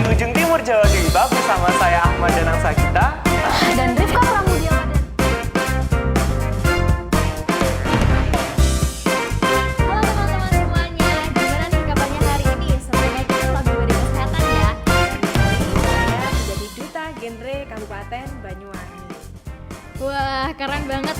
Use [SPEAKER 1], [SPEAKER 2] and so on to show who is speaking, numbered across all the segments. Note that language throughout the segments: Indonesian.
[SPEAKER 1] ujung timur Jawa Geibab bersama saya Ahmad Danang Sakita
[SPEAKER 2] dan Rifka Pramudia. Halo teman-teman semuanya, gimana nih kabarnya hari ini? Semoga kita selalu diberi kesehatan ya.
[SPEAKER 3] Hari ini saya menjadi duta genre Kabupaten Banyuwangi.
[SPEAKER 2] Wah, keren banget.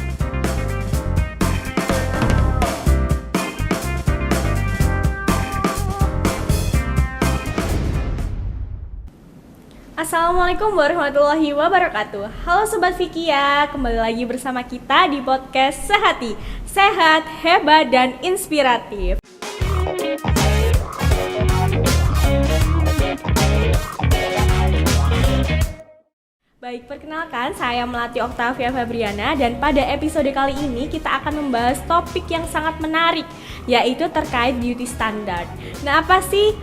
[SPEAKER 3] Assalamualaikum warahmatullahi wabarakatuh. Halo Sobat Fikia, kembali lagi bersama kita di podcast Sehati, sehat, hebat, dan inspiratif. Baik, perkenalkan saya Melati Oktavia Fabriana dan pada episode kali ini kita akan membahas topik yang sangat menarik, yaitu terkait beauty standard. Nah, apa sih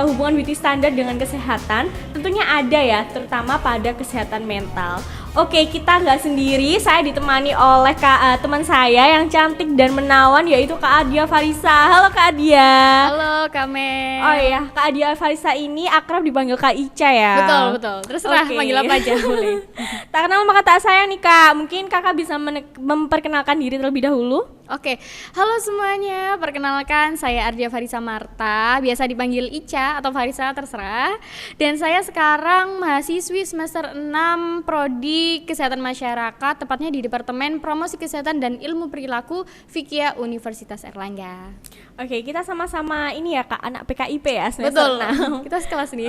[SPEAKER 3] hubungan beauty standard dengan kesehatan? Tentunya ada ya, terutama pada kesehatan mental. Oke, kita nggak sendiri, saya ditemani oleh teman saya yang cantik dan menawan, yaitu Kak Adia Farisa. Halo Kak Adia.
[SPEAKER 2] Halo Kak Mel.
[SPEAKER 3] Oh iya, Kak Adia Farisa ini akrab dipanggil Kak Ica ya?
[SPEAKER 2] Betul. Terserah panggil apa aja boleh.
[SPEAKER 3] Tak kenal maka tak sayang nih Kak. Mungkin Kakak bisa memperkenalkan diri terlebih dahulu.
[SPEAKER 2] Oke, halo semuanya, perkenalkan saya Ardia Farisa Marta, biasa dipanggil Ica atau Farisa terserah. Dan saya sekarang mahasiswi semester 6 Prodi Kesehatan Masyarakat, tepatnya di Departemen Promosi Kesehatan dan Ilmu Perilaku Fikia Universitas Erlangga.
[SPEAKER 3] Oke, kita sama-sama ini ya Kak, anak PKIP ya semester
[SPEAKER 2] Betul,
[SPEAKER 3] 6.
[SPEAKER 2] kita sekelas nih.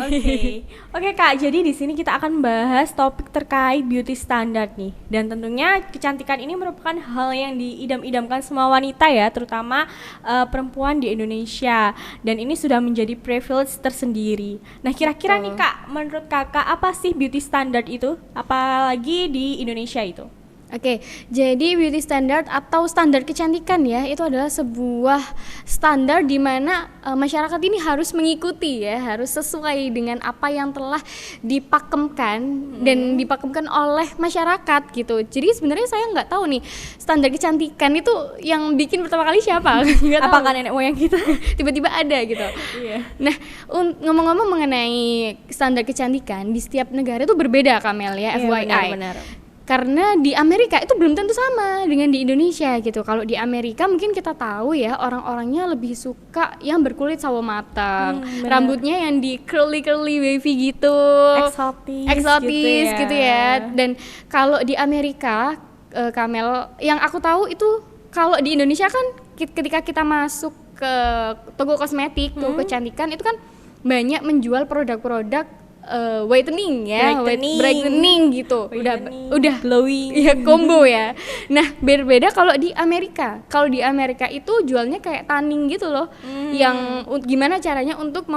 [SPEAKER 3] Oke Kak, jadi di sini kita akan bahas topik terkait beauty standard nih. Dan tentunya kecantikan ini merupakan hal yang diidam-idamkan semua wanita ya, terutama perempuan di Indonesia. Dan ini sudah menjadi privilege tersendiri. Nah, kira-kira nih Kak, menurut Kakak apa sih beauty standard itu? Apalagi di Indonesia itu?
[SPEAKER 2] Oke, jadi beauty standard atau standar kecantikan ya, itu adalah sebuah standar di mana masyarakat ini harus mengikuti ya, harus sesuai dengan apa yang telah dipakemkan dan dipakemkan oleh masyarakat gitu. Jadi sebenarnya saya nggak tahu nih standar kecantikan itu yang bikin pertama kali siapa?
[SPEAKER 3] Apakah nenek moyang kita?
[SPEAKER 2] Tiba-tiba ada gitu.
[SPEAKER 3] Iya.
[SPEAKER 2] Nah, ngomong-ngomong mengenai standar kecantikan di setiap negara itu berbeda Kamel ya, FYI.
[SPEAKER 3] Benar.
[SPEAKER 2] Karena di Amerika itu belum tentu sama dengan di Indonesia gitu. Kalau di Amerika mungkin kita tahu ya, orang-orangnya lebih suka yang berkulit sawo matang, rambutnya yang di curly wavy gitu, eksotis gitu ya. Dan kalau di Amerika, Kamel, yang aku tahu itu kalau di Indonesia kan ketika kita masuk ke toko kosmetik, toko kecantikan itu kan banyak menjual produk-produk whitening ya, brightening gitu, udah glowing, ya combo ya. Nah, berbeda kalau di Amerika. Kalau di Amerika itu jualnya kayak tanning gitu loh, yang gimana caranya untuk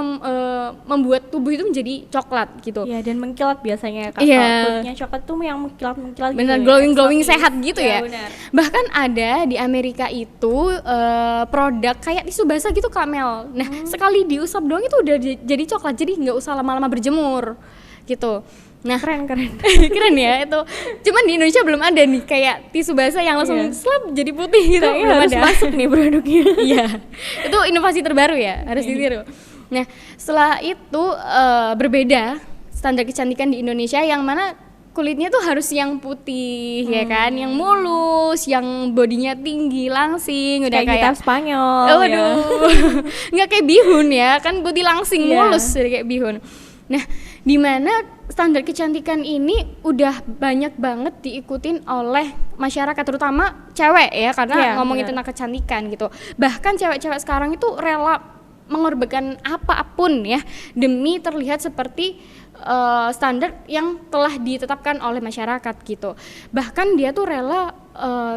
[SPEAKER 2] membuat tubuh itu menjadi coklat gitu.
[SPEAKER 3] Iya, dan mengkilat biasanya Kak. Kulitnya coklat tuh yang mengkilat
[SPEAKER 2] bener,
[SPEAKER 3] gitu.
[SPEAKER 2] Glowing sehat gitu ya.
[SPEAKER 3] Benar.
[SPEAKER 2] Bahkan ada di Amerika itu produk kayak tisu basah gitu Kamel. Nah, sekali diusap doang itu udah jadi coklat. Jadi nggak usah lama-lama berjemur gitu. Nah, keren keren ya itu. Cuman di Indonesia belum ada nih kayak tisu basah yang langsung slap jadi putih gitu.
[SPEAKER 3] Belum harus masuk nih produknya.
[SPEAKER 2] Iya, itu inovasi terbaru ya, harus ditiru. Nah, setelah itu berbeda standar kecantikan di Indonesia yang mana kulitnya tuh harus yang putih ya kan, yang mulus, yang bodinya tinggi, langsing, udah kayak
[SPEAKER 3] gitar Spanyol.
[SPEAKER 2] Waduh, nggak kayak bihun ya kan, putih langsing, mulus kayak bihun. Nah, di mana standar kecantikan ini udah banyak banget diikutin oleh masyarakat, terutama cewek ya, karena ngomongin tentang kecantikan gitu. Bahkan cewek-cewek sekarang itu rela mengorbankan apapun ya demi terlihat seperti standar yang telah ditetapkan oleh masyarakat gitu. Bahkan dia tuh rela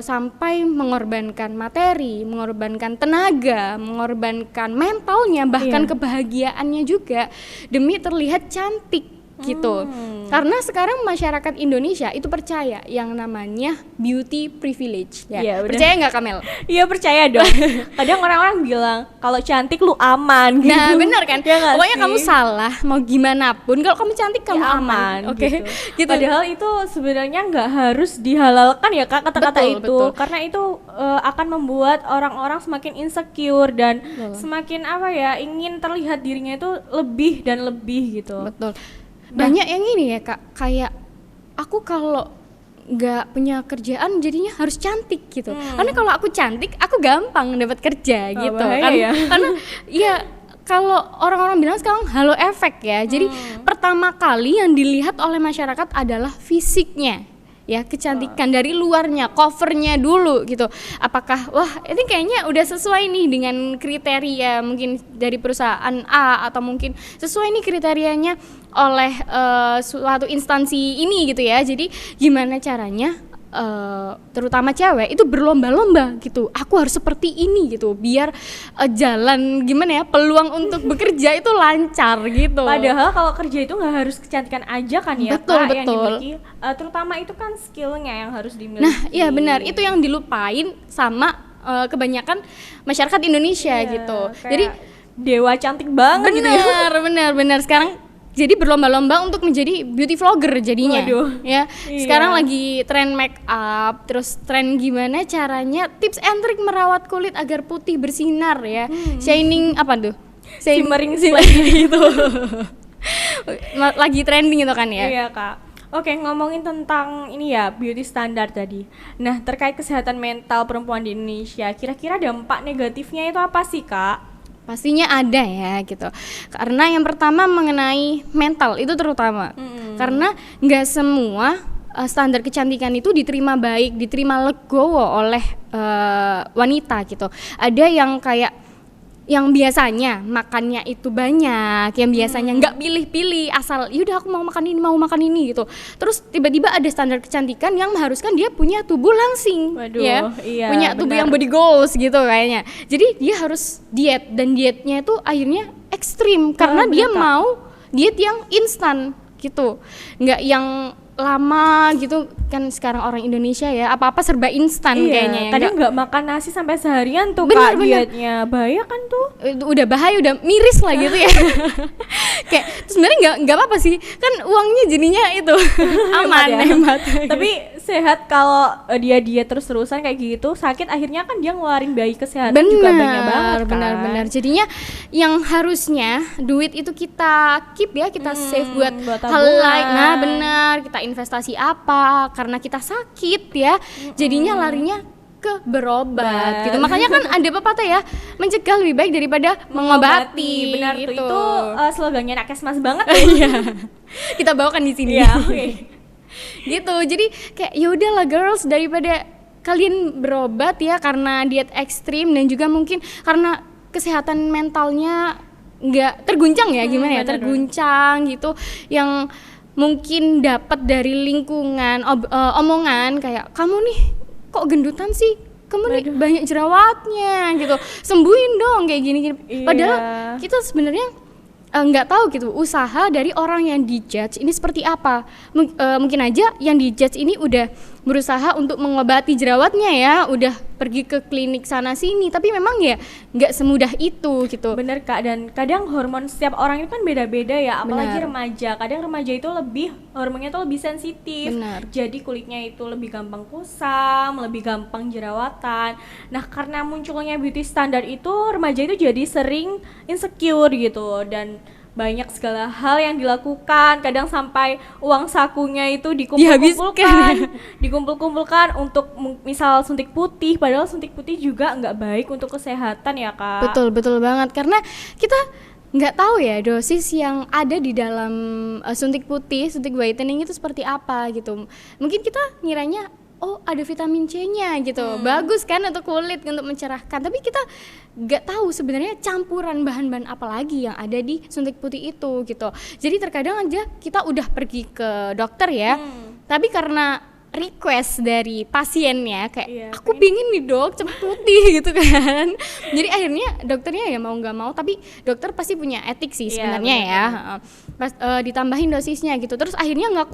[SPEAKER 2] sampai mengorbankan materi, mengorbankan tenaga, mengorbankan mentalnya, bahkan kebahagiaannya juga demi terlihat cantik gitu. Karena sekarang masyarakat Indonesia itu percaya yang namanya beauty privilege ya.
[SPEAKER 3] Iya, benar.
[SPEAKER 2] Percaya nggak Kamel?
[SPEAKER 3] Iya percaya dong. Kadang orang-orang bilang kalau cantik lu aman gitu.
[SPEAKER 2] Nah benar kan?
[SPEAKER 3] Ya nggak
[SPEAKER 2] Pokoknya
[SPEAKER 3] sih?
[SPEAKER 2] kamu salah mau gimana pun, kalau kamu cantik kamu
[SPEAKER 3] Ya,
[SPEAKER 2] aman. Oke. Gitu.
[SPEAKER 3] Padahal itu sebenarnya nggak harus dihalalkan ya Kak, kata-kata
[SPEAKER 2] Betul,
[SPEAKER 3] itu.
[SPEAKER 2] betul.
[SPEAKER 3] Karena itu akan membuat orang-orang semakin insecure dan semakin apa ya, ingin terlihat dirinya itu lebih dan lebih gitu.
[SPEAKER 2] Betul. Banyak yang ini ya Kak, kayak aku kalau nggak punya kerjaan jadinya harus cantik gitu. Karena kalau aku cantik, aku gampang dapat kerja gitu.
[SPEAKER 3] bahaya
[SPEAKER 2] Kan?
[SPEAKER 3] ya.
[SPEAKER 2] Karena ya kalau orang-orang bilang sekarang halo efek ya. Jadi pertama kali yang dilihat oleh masyarakat adalah fisiknya. Ya, kecantikan dari luarnya, covernya dulu gitu. Apakah wah ini kayaknya udah sesuai nih dengan kriteria mungkin dari perusahaan A, atau mungkin sesuai nih kriterianya oleh suatu instansi ini gitu ya. Jadi gimana caranya terutama cewek itu berlomba-lomba gitu, aku harus seperti ini gitu biar jalan gimana ya, peluang untuk bekerja itu lancar gitu.
[SPEAKER 3] Padahal kalau kerja itu nggak harus kecantikan aja kan ya
[SPEAKER 2] Betul,
[SPEAKER 3] Kak, yang
[SPEAKER 2] betul.
[SPEAKER 3] dimiliki. Terutama itu kan skillnya yang harus dimiliki.
[SPEAKER 2] Nah iya benar, itu yang dilupain sama kebanyakan masyarakat Indonesia gitu.
[SPEAKER 3] Kayak
[SPEAKER 2] Jadi
[SPEAKER 3] dewa cantik banget gitu ya.
[SPEAKER 2] benar sekarang jadi berlomba-lomba untuk menjadi beauty vlogger jadinya.
[SPEAKER 3] Waduh.
[SPEAKER 2] Ya.
[SPEAKER 3] Iya.
[SPEAKER 2] Sekarang lagi tren make up, terus tren gimana caranya tips and trick merawat kulit agar putih bersinar ya. Shining apa tuh?
[SPEAKER 3] Shimmering
[SPEAKER 2] itu. Lagi trending itu kan ya.
[SPEAKER 3] Iya Kak. Oke, ngomongin tentang ini ya, beauty standar tadi. Nah, terkait kesehatan mental perempuan di Indonesia, kira-kira dampak negatifnya itu apa sih Kak?
[SPEAKER 2] Pastinya ada ya gitu. Karena yang pertama mengenai mental itu terutama. Karena nggak semua standar kecantikan itu diterima baik, diterima legowo oleh wanita gitu. Ada yang kayak yang biasanya makannya itu banyak, yang biasanya nggak pilih-pilih, asal yaudah aku mau makan ini gitu. Terus tiba-tiba ada standar kecantikan yang mengharuskan dia punya tubuh langsing.
[SPEAKER 3] Waduh,
[SPEAKER 2] ya,
[SPEAKER 3] iya,
[SPEAKER 2] punya tubuh
[SPEAKER 3] benar.
[SPEAKER 2] yang body goals gitu kayaknya. Jadi dia harus diet, dan dietnya itu akhirnya ekstrim karena
[SPEAKER 3] bener,
[SPEAKER 2] dia
[SPEAKER 3] Kak.
[SPEAKER 2] mau diet yang instan gitu, nggak yang lama gitu kan. Sekarang orang Indonesia ya apa-apa serba instan kayaknya ya.
[SPEAKER 3] Kadang nggak makan nasi sampai seharian tuh Kak,
[SPEAKER 2] Bener.
[SPEAKER 3] dietnya. Bahaya kan tuh.
[SPEAKER 2] Itu udah bahaya, udah miris lah gitu ya. Kayak sebenarnya nggak apa-apa sih, kan uangnya jadinya itu aman,
[SPEAKER 3] ya.
[SPEAKER 2] hemat.
[SPEAKER 3] Tapi sehat kalau dia diet terus-terusan kayak gitu, sakit akhirnya kan dia ngeluarin biaya kesehatan juga banyak banget kan.
[SPEAKER 2] benar. Jadinya yang harusnya duit itu kita keep ya, kita save buat
[SPEAKER 3] buat
[SPEAKER 2] hal
[SPEAKER 3] tabungan.
[SPEAKER 2] lain. Nah benar, kita investasi apa karena kita sakit ya, jadinya larinya ke berobat gitu. Makanya kan ada pepatah ya, mencegah lebih baik daripada mengobati.
[SPEAKER 3] Benar tuh,
[SPEAKER 2] gitu.
[SPEAKER 3] itu slogannya Nakesmas banget
[SPEAKER 2] Iya. Kita bawakan di sini.
[SPEAKER 3] Iya, oke.
[SPEAKER 2] Gitu. Jadi kayak ya udahlah girls, daripada kalian berobat ya karena diet ekstrim, dan juga mungkin karena kesehatan mentalnya nggak terguncang ya, gimana ya,
[SPEAKER 3] benar.
[SPEAKER 2] terguncang gitu, yang mungkin dapat dari lingkungan omongan kayak kamu nih kok gendutan sih, kamu nih banyak jerawatnya gitu, sembuhin dong kayak gini.
[SPEAKER 3] Iya.
[SPEAKER 2] Padahal kita sebenarnya nggak tahu gitu usaha dari orang yang dijudge ini seperti apa. Mungkin aja yang dijudge ini udah berusaha untuk mengobati jerawatnya ya, udah pergi ke klinik sana sini, tapi memang ya nggak semudah itu gitu.
[SPEAKER 3] Bener Kak, dan kadang hormon setiap orang itu kan beda-beda ya, apalagi
[SPEAKER 2] Benar.
[SPEAKER 3] remaja. Kadang remaja itu hormonnya itu lebih sensitif.
[SPEAKER 2] Benar.
[SPEAKER 3] Jadi kulitnya itu lebih gampang kusam, lebih gampang jerawatan. Nah, karena munculnya beauty standar itu, remaja itu jadi sering insecure gitu, dan banyak segala hal yang dilakukan. Kadang sampai uang sakunya itu dikumpul-kumpulkan untuk misal suntik putih, padahal suntik putih juga nggak baik untuk kesehatan ya Kak.
[SPEAKER 2] Betul banget, karena kita nggak tahu ya dosis yang ada di dalam suntik putih, suntik whitening itu seperti apa gitu. Mungkin kita ngiranya oh ada vitamin C-nya gitu, bagus kan untuk kulit, untuk mencerahkan, tapi kita nggak tahu sebenarnya campuran bahan-bahan apa lagi yang ada di suntik putih itu gitu. Jadi terkadang aja kita udah pergi ke dokter ya, tapi karena request dari pasiennya kayak
[SPEAKER 3] Iya,
[SPEAKER 2] aku pingin nih dok cepet putih gitu kan. Jadi akhirnya dokternya ya mau nggak mau, tapi dokter pasti punya etik sih
[SPEAKER 3] Iya,
[SPEAKER 2] sebenarnya ya. Pas ditambahin dosisnya gitu, terus akhirnya nggak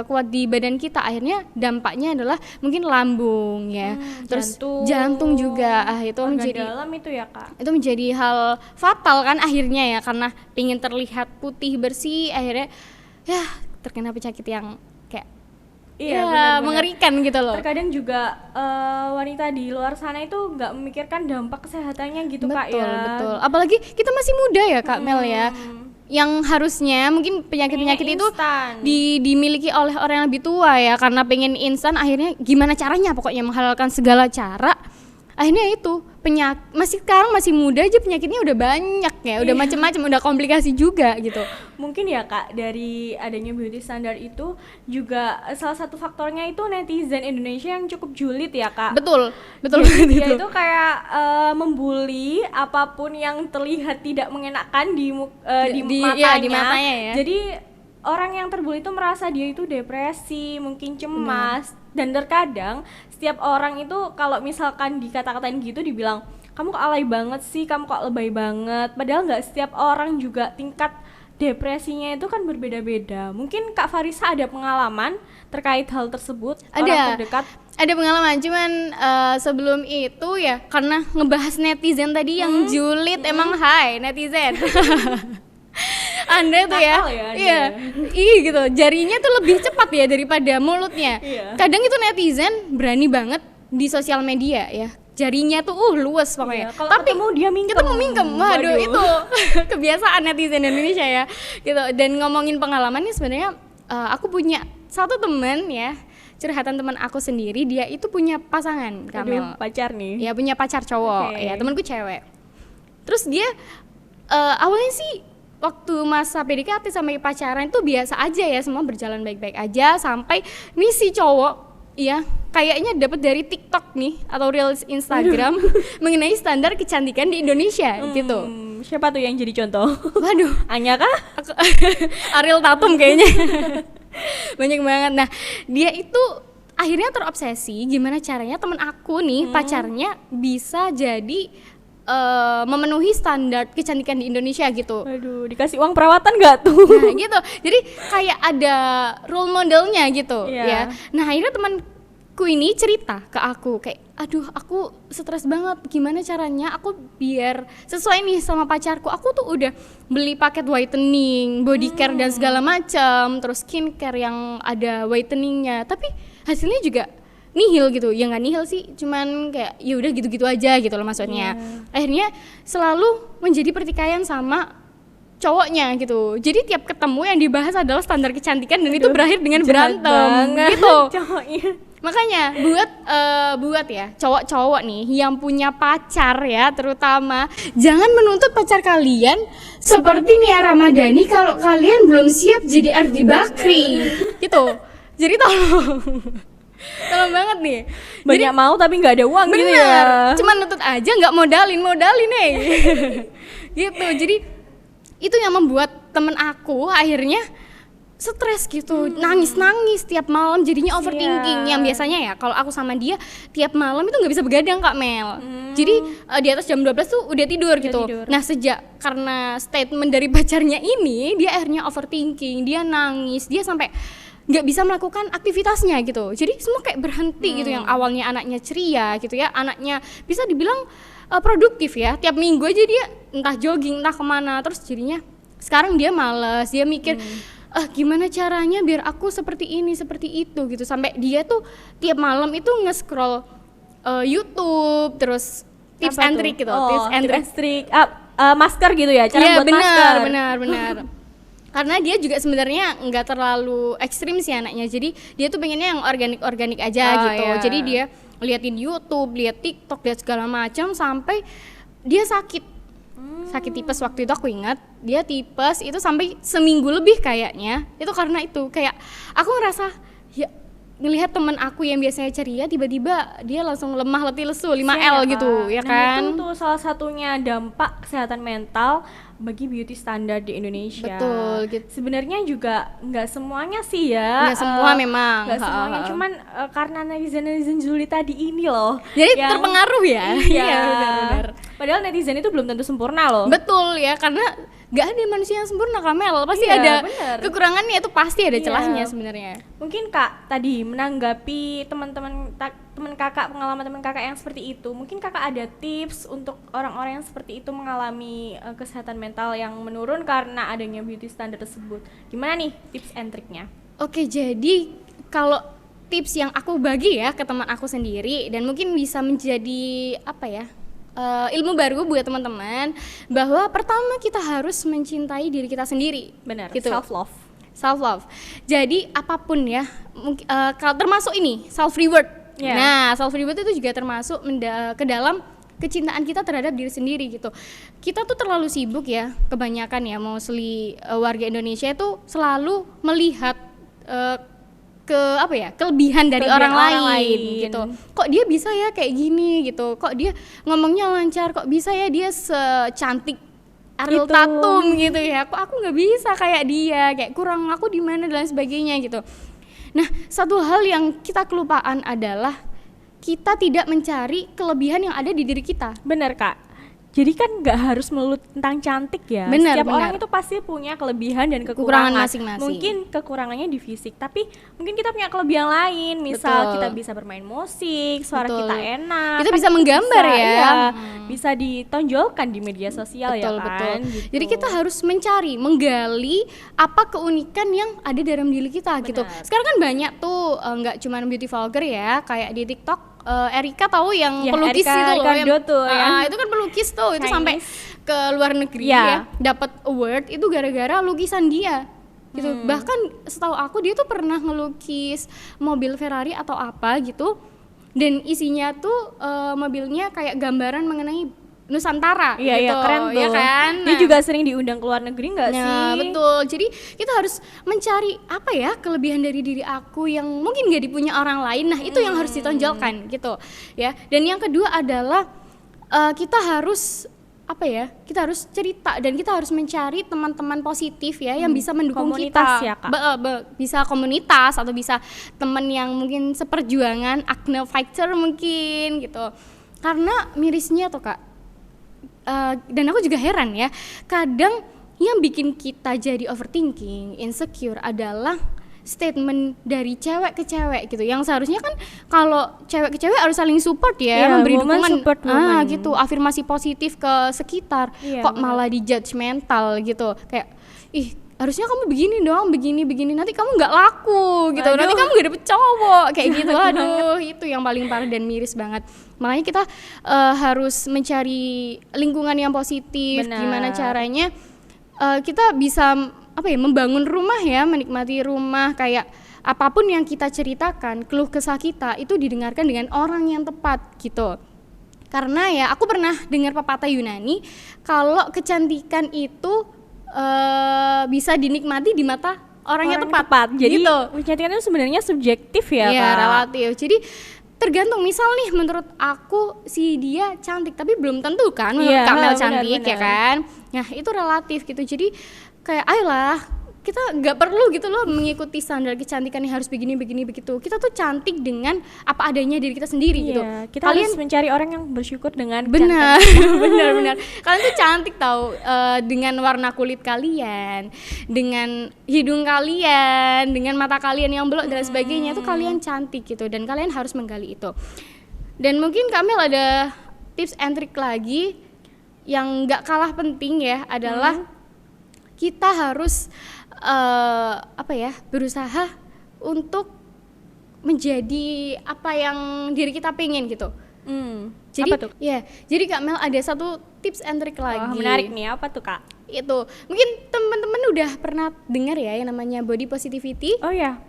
[SPEAKER 2] kuat di badan kita. Akhirnya dampaknya adalah mungkin lambung ya, terus jantung juga. Itu
[SPEAKER 3] organ
[SPEAKER 2] menjadi
[SPEAKER 3] dalam itu ya kak.
[SPEAKER 2] itu menjadi hal fatal kan akhirnya ya, karena pingin terlihat putih bersih akhirnya ya terkena penyakit yang kayak
[SPEAKER 3] Iya,
[SPEAKER 2] ya,
[SPEAKER 3] benar-benar.
[SPEAKER 2] mengerikan gitu loh.
[SPEAKER 3] Terkadang juga wanita di luar sana itu nggak memikirkan dampak kesehatannya gitu kak ya.
[SPEAKER 2] Betul. Apalagi kita masih muda ya Kak Mel ya. Yang harusnya mungkin penyakit-penyakit itu
[SPEAKER 3] Instan.
[SPEAKER 2] dimiliki oleh orang yang lebih tua ya, karena pengen instan akhirnya gimana caranya pokoknya menghalalkan segala cara. Akhirnya itu sekarang masih muda aja penyakitnya udah banyak ya, udah macam-macam, udah komplikasi juga gitu.
[SPEAKER 3] Mungkin ya kak, dari adanya beauty standard itu juga salah satu faktornya itu netizen Indonesia yang cukup julid ya kak.
[SPEAKER 2] Betul
[SPEAKER 3] Jadi
[SPEAKER 2] banget
[SPEAKER 3] dia
[SPEAKER 2] itu.
[SPEAKER 3] itu kayak membuli apapun yang terlihat tidak mengenakan di matanya.
[SPEAKER 2] Di matanya ya.
[SPEAKER 3] Jadi orang yang terbuli itu merasa dia itu depresi, mungkin cemas, dan terkadang setiap orang itu kalau misalkan dikata-katain gitu dibilang kamu kok alay banget sih, kamu kok lebay banget. Padahal nggak setiap orang juga tingkat depresinya itu kan berbeda-beda. Mungkin Kak Farisa ada pengalaman terkait hal tersebut? Orang terdekat?
[SPEAKER 2] Ada pengalaman, cuman sebelum itu ya karena ngebahas netizen tadi yang julid, emang hai netizen. Anda tuh ya,
[SPEAKER 3] Nakal ya Anda.
[SPEAKER 2] iya, gitu, jarinya tuh lebih cepat ya daripada mulutnya.
[SPEAKER 3] Iya.
[SPEAKER 2] Kadang itu netizen berani banget di sosial media ya, jarinya tuh luwes pokoknya.
[SPEAKER 3] Iya, kalau
[SPEAKER 2] Tapi
[SPEAKER 3] ketemu dia mingkem.
[SPEAKER 2] ketemu mingkem, waduh itu kebiasaan netizen Indonesia ya, gitu. Dan ngomongin pengalaman nih sebenarnya aku punya satu teman ya, curhatan teman aku sendiri, dia itu punya pasangan, Kamel.
[SPEAKER 3] Pacar nih.
[SPEAKER 2] Ya punya pacar cowok,
[SPEAKER 3] Oke.
[SPEAKER 2] ya temanku cewek. Terus dia awalnya sih waktu masa PDKT sampai pacaran itu biasa aja ya, semua berjalan baik-baik aja sampai nih si cowok ya kayaknya dapat dari TikTok nih atau Reels Instagram mengenai standar kecantikan di Indonesia gitu.
[SPEAKER 3] Siapa tuh yang jadi contoh?
[SPEAKER 2] Waduh,
[SPEAKER 3] Anya kah?
[SPEAKER 2] Ariel Tatum kayaknya. Banyak banget. Nah, dia itu akhirnya terobsesi gimana caranya temen aku nih pacarnya bisa jadi memenuhi standar kecantikan di Indonesia gitu.
[SPEAKER 3] Aduh, dikasih uang perawatan nggak tuh?
[SPEAKER 2] Nah gitu, jadi kayak ada role modelnya gitu
[SPEAKER 3] Iya.
[SPEAKER 2] ya. Nah akhirnya temanku ini cerita ke aku kayak, aduh aku stres banget, gimana caranya aku biar sesuai nih sama pacarku. Aku tuh udah beli paket whitening, body care dan segala macam, terus skincare yang ada whiteningnya, tapi hasilnya juga nihil gitu. Ya nggak nihil sih, cuman kayak ya udah gitu-gitu aja gitu loh maksudnya. Akhirnya selalu menjadi pertikaian sama cowoknya gitu. Jadi tiap ketemu yang dibahas adalah standar kecantikan dan itu berakhir dengan berantem gitu.
[SPEAKER 3] Cowoknya.
[SPEAKER 2] Makanya buat ya cowok-cowok nih yang punya pacar ya, terutama jangan menuntut pacar kalian seperti Nia Ramadhani kalau kalian belum siap jadi Ardi Bakri gitu. Jadi tolong banget nih.
[SPEAKER 3] Banyak mau tapi nggak ada uang gitu ya.
[SPEAKER 2] Bener, cuman nuntut aja nggak modalin nih. Gitu. Jadi itu yang membuat temen aku akhirnya stres gitu, nangis tiap malam, jadinya overthinking. Yang biasanya ya kalau aku sama dia tiap malam itu nggak bisa begadang Kak Mel. Jadi di atas jam 12 tuh udah tidur gitu.
[SPEAKER 3] tidur.
[SPEAKER 2] Nah sejak karena statement dari pacarnya ini, dia akhirnya overthinking, dia nangis, dia sampai nggak bisa melakukan aktivitasnya gitu. Jadi semua kayak berhenti gitu. Yang awalnya anaknya ceria gitu ya, anaknya bisa dibilang produktif ya, tiap minggu aja dia entah jogging entah kemana. Terus jadinya sekarang dia malas, dia mikir gimana caranya biar aku seperti ini seperti itu gitu. Sampai dia tuh tiap malam itu nge-scroll YouTube, terus tips
[SPEAKER 3] Apa
[SPEAKER 2] and
[SPEAKER 3] tuh?
[SPEAKER 2] trick gitu.
[SPEAKER 3] Oh,
[SPEAKER 2] Tips and trick.
[SPEAKER 3] Masker gitu ya, cara
[SPEAKER 2] Iya,
[SPEAKER 3] buat masker.
[SPEAKER 2] benar. Karena dia juga sebenarnya nggak terlalu ekstrim sih anaknya, jadi dia tuh pengennya yang organik aja gitu.
[SPEAKER 3] Iya.
[SPEAKER 2] Jadi dia liatin YouTube, liat TikTok, liat segala macam sampai dia sakit tipes. Waktu itu aku ingat dia tipes itu sampai seminggu lebih kayaknya. Itu karena itu kayak aku ngerasa ya ngelihat temen aku yang biasanya ceria tiba-tiba dia langsung lemah letih lesu 5L
[SPEAKER 3] Kasian ya,
[SPEAKER 2] gitu
[SPEAKER 3] Kak.
[SPEAKER 2] ya
[SPEAKER 3] Nah,
[SPEAKER 2] kan.
[SPEAKER 3] itu tuh salah satunya dampak kesehatan mental bagi beauty standar di Indonesia.
[SPEAKER 2] Betul, gitu.
[SPEAKER 3] Sebenarnya juga nggak semuanya sih ya.
[SPEAKER 2] Nggak semua memang.
[SPEAKER 3] Nggak semuanya, cuman karena netizen Zuli tadi ini loh.
[SPEAKER 2] Jadi
[SPEAKER 3] yang-
[SPEAKER 2] terpengaruh ya.
[SPEAKER 3] Iya,
[SPEAKER 2] benar-benar.
[SPEAKER 3] Padahal netizen itu belum tentu sempurna loh.
[SPEAKER 2] Betul ya, karena nggak ada manusia yang sempurna, Kamel. Pasti
[SPEAKER 3] Iya,
[SPEAKER 2] ada
[SPEAKER 3] bener.
[SPEAKER 2] kekurangannya, itu pasti ada
[SPEAKER 3] Iya.
[SPEAKER 2] celahnya sebenarnya.
[SPEAKER 3] Mungkin Kak tadi menanggapi teman kakak, pengalaman teman kakak yang seperti itu, mungkin kakak ada tips untuk orang-orang yang seperti itu mengalami kesehatan mental yang menurun karena adanya beauty standar tersebut. Gimana nih tips and triknya?
[SPEAKER 2] Oke, jadi kalau tips yang aku bagi ya ke teman aku sendiri dan mungkin bisa menjadi apa ya, ilmu baru buat teman-teman, bahwa pertama kita harus mencintai diri kita sendiri.
[SPEAKER 3] Benar,
[SPEAKER 2] gitu.
[SPEAKER 3] self love.
[SPEAKER 2] Jadi apapun ya, kalau termasuk ini self reward.
[SPEAKER 3] Yeah.
[SPEAKER 2] Nah, self reward itu juga termasuk ke dalam kecintaan kita terhadap diri sendiri gitu. Kita tuh terlalu sibuk ya, kebanyakan ya, mostly warga Indonesia itu selalu melihat kelebihan dari
[SPEAKER 3] Kelebihan
[SPEAKER 2] orang
[SPEAKER 3] orang
[SPEAKER 2] lain
[SPEAKER 3] lain.
[SPEAKER 2] gitu. Kok dia bisa ya kayak gini gitu. Kok dia ngomongnya lancar, kok bisa ya dia secantik Ariel
[SPEAKER 3] Itu.
[SPEAKER 2] Tatum gitu ya. Kok aku nggak bisa kayak dia, kayak kurang aku di mana dan sebagainya gitu. Nah, satu hal yang kita kelupaan adalah kita tidak mencari kelebihan yang ada di diri kita.
[SPEAKER 3] Benar Kak. Jadi kan nggak harus melulu tentang cantik ya.
[SPEAKER 2] Benar,
[SPEAKER 3] Setiap
[SPEAKER 2] benar.
[SPEAKER 3] orang itu pasti punya kelebihan dan
[SPEAKER 2] Kekurangan
[SPEAKER 3] kekurangan
[SPEAKER 2] masing-masing.
[SPEAKER 3] Mungkin kekurangannya di fisik, tapi mungkin kita punya kelebihan lain. Misal
[SPEAKER 2] Betul.
[SPEAKER 3] kita bisa bermain musik, suara
[SPEAKER 2] Betul.
[SPEAKER 3] kita enak.
[SPEAKER 2] Kita
[SPEAKER 3] kan
[SPEAKER 2] bisa menggambar ya.
[SPEAKER 3] iya, bisa ditonjolkan di media sosial
[SPEAKER 2] Betul,
[SPEAKER 3] ya kan.
[SPEAKER 2] betul.
[SPEAKER 3] Gitu.
[SPEAKER 2] Jadi kita harus mencari, menggali apa keunikan yang ada dalam diri kita gitu.
[SPEAKER 3] Benar.
[SPEAKER 2] Sekarang kan banyak tuh, nggak cuma beauty vlogger ya, kayak di TikTok. Erika tahu yang
[SPEAKER 3] Ya,
[SPEAKER 2] pelukis
[SPEAKER 3] Erika
[SPEAKER 2] itu loh,
[SPEAKER 3] Ricardo tuh, ya.
[SPEAKER 2] itu kan pelukis tuh, itu
[SPEAKER 3] Chinese.
[SPEAKER 2] sampai ke luar negeri
[SPEAKER 3] Ya.
[SPEAKER 2] ya, dapat award itu gara-gara lukisan dia gitu. Bahkan setahu aku dia tuh pernah ngelukis mobil Ferrari atau apa gitu, dan isinya tuh mobilnya kayak gambaran mengenai Nusantara.
[SPEAKER 3] Iya,
[SPEAKER 2] gitu,
[SPEAKER 3] iya, keren tuh.
[SPEAKER 2] ya kan.
[SPEAKER 3] Dia
[SPEAKER 2] Nah,
[SPEAKER 3] juga sering diundang ke luar negeri nggak sih?
[SPEAKER 2] nah, betul. Jadi kita harus mencari apa ya kelebihan dari diri aku yang mungkin gak dipunya orang lain. Nah, itu yang harus ditonjolkan gitu ya. Dan yang kedua adalah kita harus apa ya? Kita harus cerita dan kita harus mencari teman-teman positif ya yang bisa mendukung
[SPEAKER 3] Komunitas
[SPEAKER 2] kita.
[SPEAKER 3] ya, Kak?
[SPEAKER 2] Bisa komunitas atau bisa teman yang mungkin seperjuangan, acne fighter mungkin gitu. Karena mirisnya tuh Kak, dan aku juga heran ya, kadang yang bikin kita jadi overthinking, insecure adalah statement dari cewek ke cewek gitu, yang seharusnya kan kalau cewek ke cewek harus saling support ya,
[SPEAKER 3] Iya,
[SPEAKER 2] memberi
[SPEAKER 3] woman
[SPEAKER 2] dukungan,
[SPEAKER 3] support woman.
[SPEAKER 2] gitu, afirmasi positif ke sekitar.
[SPEAKER 3] Iya,
[SPEAKER 2] Kok
[SPEAKER 3] benar.
[SPEAKER 2] malah di judgmental gitu, kayak ih harusnya kamu begini dong, begini nanti kamu nggak laku gitu, nanti
[SPEAKER 3] Aduh.
[SPEAKER 2] kamu gak dapet cowok kayak gitu. Aduh, itu yang paling parah dan miris banget. Makanya kita harus mencari lingkungan yang positif.
[SPEAKER 3] Benar.
[SPEAKER 2] Gimana caranya kita bisa membangun rumah ya, menikmati rumah, kayak apapun yang kita ceritakan, keluh kesah kita itu didengarkan dengan orang yang tepat gitu. Karena ya aku pernah dengar pepatah Yunani kalau kecantikan itu bisa dinikmati di mata orang yang tepat.
[SPEAKER 3] Jadi
[SPEAKER 2] gitu.
[SPEAKER 3] kecantikan itu sebenarnya subjektif ya,
[SPEAKER 2] Iya,
[SPEAKER 3] Kak?
[SPEAKER 2] relatif. Jadi tergantung, misal nih menurut aku si dia cantik tapi belum tentu kan menurut
[SPEAKER 3] Iya,
[SPEAKER 2] Kamel
[SPEAKER 3] benar,
[SPEAKER 2] cantik ya
[SPEAKER 3] benar.
[SPEAKER 2] kan. Nah, itu relatif gitu. Jadi kayak ayolah, kita nggak perlu gitu loh mengikuti standar kecantikan yang harus begini begitu. Kita tuh cantik dengan apa adanya diri kita sendiri gitu.
[SPEAKER 3] Iya, kita harus mencari orang yang bersyukur dengan
[SPEAKER 2] Benar,
[SPEAKER 3] kecantikan.
[SPEAKER 2] benar. Kalian tuh cantik tahu, dengan warna kulit kalian, dengan hidung kalian, dengan mata kalian yang belok dan sebagainya, itu kalian cantik gitu, dan kalian harus menggali itu. Dan mungkin Kamil ada tips and trick lagi yang nggak kalah penting ya, adalah kita harus berusaha untuk menjadi apa yang diri kita pengen gitu. Jadi
[SPEAKER 3] apa tuh?
[SPEAKER 2] ya, jadi Kak Mel ada satu tips and trick lagi.
[SPEAKER 3] Wah, menarik nih, apa tuh, Kak?
[SPEAKER 2] Itu mungkin teman-teman udah pernah dengar ya yang namanya body positivity.
[SPEAKER 3] Oh ya,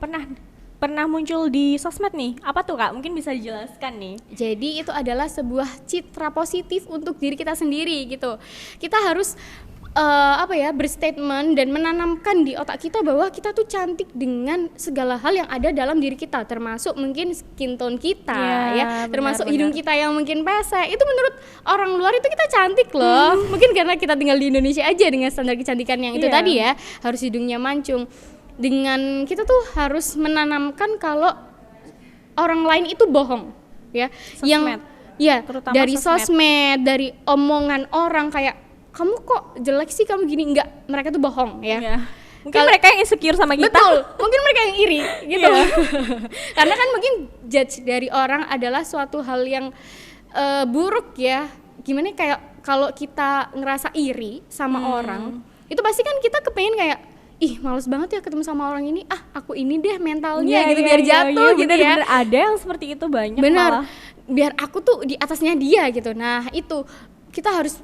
[SPEAKER 3] pernah muncul di sosmed nih. Apa tuh, Kak? Mungkin bisa dijelaskan nih.
[SPEAKER 2] Jadi itu adalah sebuah citra positif untuk diri kita sendiri gitu. Kita harus berstatement dan menanamkan di otak kita bahwa kita tuh cantik dengan segala hal yang ada dalam diri kita, termasuk mungkin skin tone kita termasuk hidung kita yang mungkin pesek. Itu menurut orang luar itu kita cantik loh. Mungkin karena kita tinggal di Indonesia aja dengan standar kecantikan yang itu tadi ya, harus hidungnya mancung. Dengan kita tuh harus menanamkan kalau orang lain itu bohong ya,
[SPEAKER 3] Sosmed. Terutama
[SPEAKER 2] dari sosmed, dari omongan orang kayak kamu kok jelek sih, kamu gini, enggak, mereka tuh bohong ya.
[SPEAKER 3] Mungkin mereka yang insecure sama kita.
[SPEAKER 2] Betul, mungkin mereka yang iri gitu. Karena kan mungkin judge dari orang adalah suatu hal yang buruk ya. Gimana kayak kalau kita ngerasa iri sama orang, itu pasti kan kita kepengen kayak ih males banget ya ketemu sama orang ini, aku ini deh mentalnya gitu biar jatuh gitu
[SPEAKER 3] bener, ada yang seperti itu banyak.
[SPEAKER 2] Benar, biar aku tuh di atasnya dia gitu. Nah itu kita harus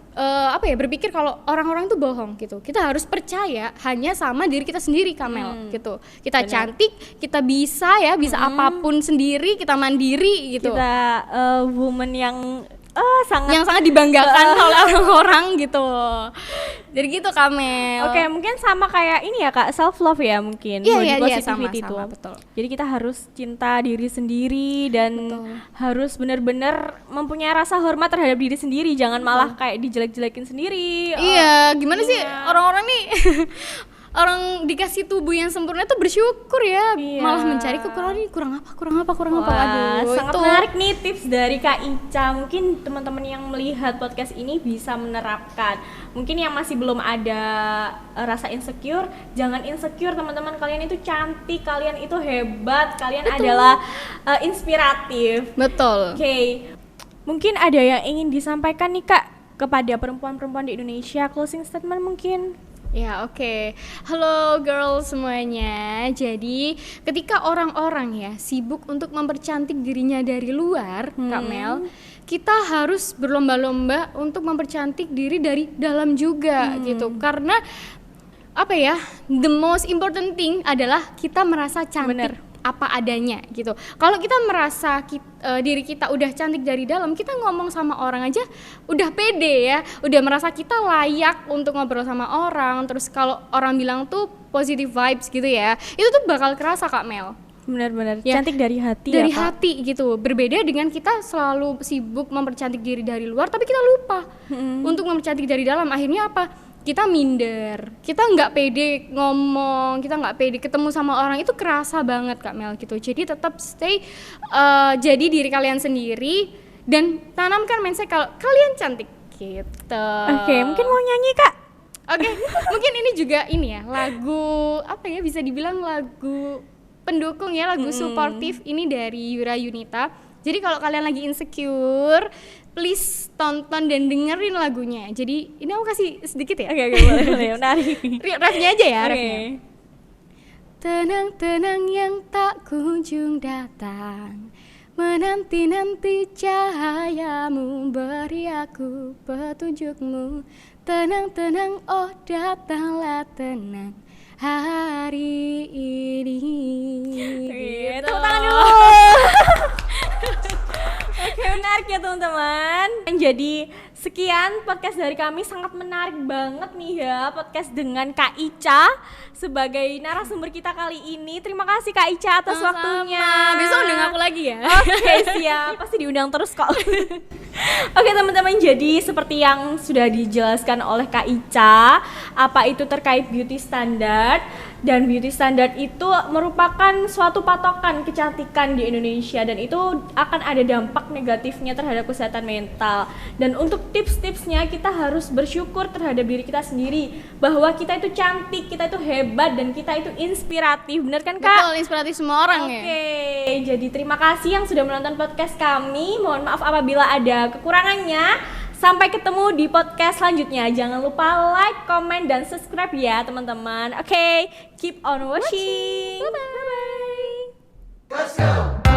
[SPEAKER 2] berpikir kalau orang-orang itu bohong gitu. Kita harus percaya hanya sama diri kita sendiri, Kamel gitu. Kita cantik, kita bisa apapun sendiri, kita mandiri gitu.
[SPEAKER 3] Kita woman yang
[SPEAKER 2] sangat dibanggakan oleh orang-orang gitu. Jadi gitu, Kamel.
[SPEAKER 3] Oke, mungkin sama kayak ini ya Kak, self love ya mungkin.
[SPEAKER 2] Iya, sama,
[SPEAKER 3] itu.
[SPEAKER 2] betul.
[SPEAKER 3] Jadi kita harus cinta diri sendiri dan harus benar-benar mempunyai rasa hormat terhadap diri sendiri, jangan malah kayak dijelek-jelekin sendiri.
[SPEAKER 2] Iya, gimana sih orang-orang nih orang dikasih tubuh yang sempurna tuh bersyukur ya, malah mencari kekurangan ini, kurang apa. Aduh,
[SPEAKER 3] sangat menarik nih tips dari Kak Ica. Mungkin teman-teman yang melihat podcast ini bisa menerapkan. Mungkin yang masih belum ada rasa insecure, jangan insecure teman-teman. Kalian itu cantik, kalian itu hebat, kalian adalah inspiratif.
[SPEAKER 2] Betul.
[SPEAKER 3] Oke. Mungkin ada yang ingin disampaikan nih Kak kepada perempuan-perempuan di Indonesia, closing statement mungkin.
[SPEAKER 2] Ya, oke. Halo girls semuanya. Jadi ketika orang-orang ya sibuk untuk mempercantik dirinya dari luar, Kak Mel, kita harus berlomba-lomba untuk mempercantik diri dari dalam juga gitu. Karena the most important thing adalah kita merasa cantik apa adanya gitu. Kalau kita merasa diri kita udah cantik dari dalam, kita ngomong sama orang aja udah pede ya, udah merasa kita layak untuk ngobrol sama orang. Terus kalau orang bilang tuh positive vibes gitu ya, itu tuh bakal kerasa Kak Mel.
[SPEAKER 3] Benar-benar cantik dari hati
[SPEAKER 2] dari
[SPEAKER 3] ya,
[SPEAKER 2] hati gitu. Berbeda dengan kita selalu sibuk mempercantik diri dari luar, tapi kita lupa untuk mempercantik dari dalam. Akhirnya apa? Kita minder, kita nggak pede ngomong, kita nggak pede ketemu sama orang, itu kerasa banget Kak Mel gitu. Jadi tetap stay jadi diri kalian sendiri dan tanamkan mindset kalau kalian cantik gitu.
[SPEAKER 3] Oke, mungkin mau nyanyi Kak?
[SPEAKER 2] Oke, mungkin ini juga lagu bisa dibilang lagu pendukung ya, lagu suportif ini dari Yura Yunita. Jadi kalau kalian lagi insecure, please tonton dan dengerin lagunya. Jadi ini aku kasih sedikit ya.
[SPEAKER 3] Oke, boleh, menarik.
[SPEAKER 2] Refnya aja ya,
[SPEAKER 3] Oke.
[SPEAKER 2] refnya. Tenang-tenang yang tak kunjung datang, menanti-nanti cahayamu, beri aku petunjukmu. Tenang-tenang, oh datanglah tenang hari ini.
[SPEAKER 3] Tepuk tangan dulu. Oke, menarik ya teman-teman. Jadi sekian podcast dari kami, sangat menarik banget nih ya podcast dengan Kak Ica sebagai narasumber kita kali ini. Terima kasih Kak Ica atas waktunya.
[SPEAKER 2] Besok undang aku lagi ya.
[SPEAKER 3] Oke, siap. Pasti diundang terus kok. Oke teman-teman, jadi seperti yang sudah dijelaskan oleh Kak Ica, apa itu terkait beauty standard. Dan beauty standard itu merupakan suatu patokan kecantikan di Indonesia, dan itu akan ada dampak negatifnya terhadap kesehatan mental. Dan untuk tips-tipsnya, kita harus bersyukur terhadap diri kita sendiri, bahwa kita itu cantik, kita itu hebat, dan kita itu inspiratif. Benar kan Kak?
[SPEAKER 2] Betul, inspiratif semua orang ya.
[SPEAKER 3] Oke, jadi terima kasih yang sudah menonton podcast kami. Mohon maaf apabila ada kekurangannya. Sampai ketemu di podcast selanjutnya. Jangan lupa like, comment, dan subscribe ya teman-teman. Oke, keep on watching. Bye-bye.
[SPEAKER 4] Let's go!